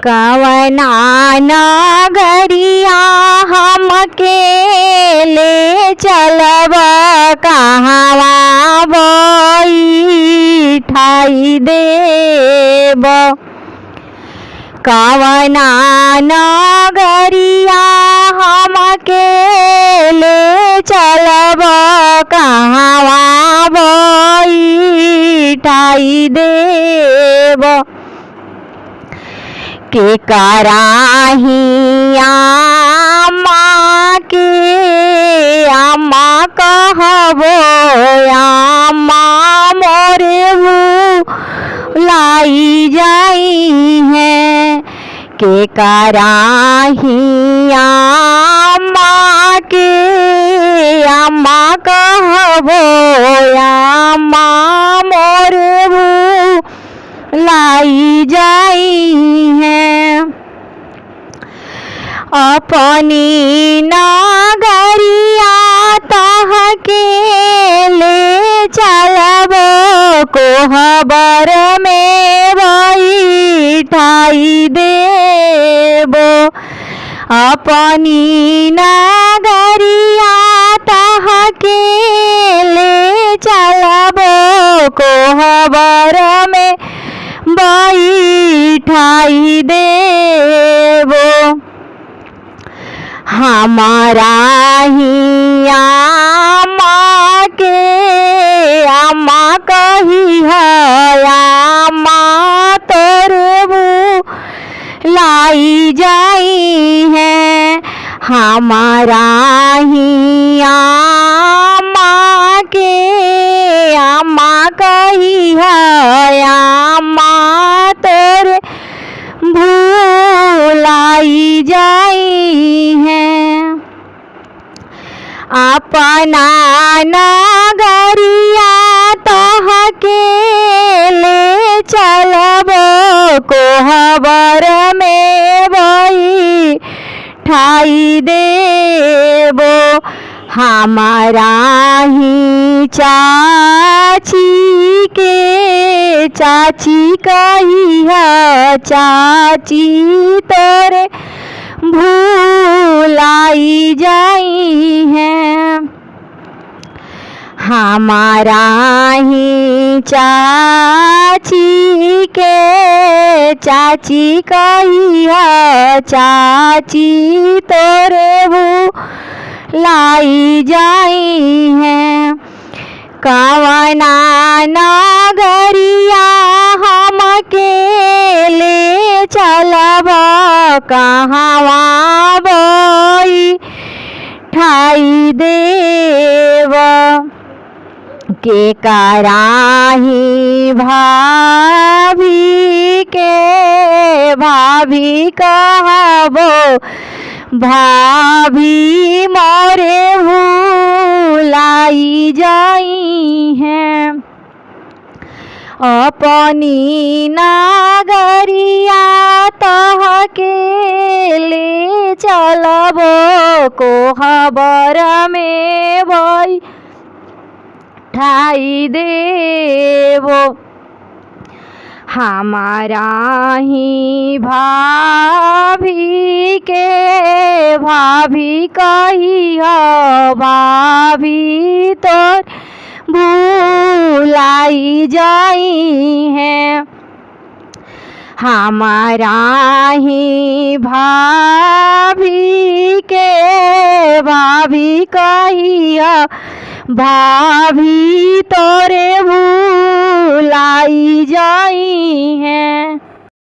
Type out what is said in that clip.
कवना नगरिया हमके ले चलब कहवा बैठाई देब। कवना नगरिया हमके ले चलब कहवा बैठाई देब। के कराहिया माँ के अम्मा कहबो अम्मा मोरे लाई जाई हैं। के कराहिया माँ के अम्मा कहबो अम्मा मोरे लाई जाई हैं। अपनी नगरिया तहके ले चलब कोहबर में बैठाई देबो। अपनी नगरिया तहके ले चलब कोहबर में बैठाई देबो। हमारा हिया माँ के अम्मा कही है अम्मा तोरे लाई जाई हैं। हमारा हिया माँ के अम्मा कही है अम्मा तोरे भूलाई जाई हैं। अपना नगरिया तहके ले चलब कोहबर में बैठाई देबो। हमारा ही चाची के चाची कही है चाची तोरे भूलाई जाई हैं। हमारा ही चाची के चाची कही है चाची तोरे भूलाई जाई हैं। कवना नगरिया हमके ले चलब कहवा बैठाई देब। के कराही भाभी के भाभी कहबो भाभी मोरे भूलाई जाई हैं। अपनी नगरिया तहके ले चलब कोहबर में बैठाई देबो। हमारा ही भाभी के भाभी कही है भाभी तोर भूलाई जाई हैं। हमारा ही भाभी के भाभी कही है भाभी तोरे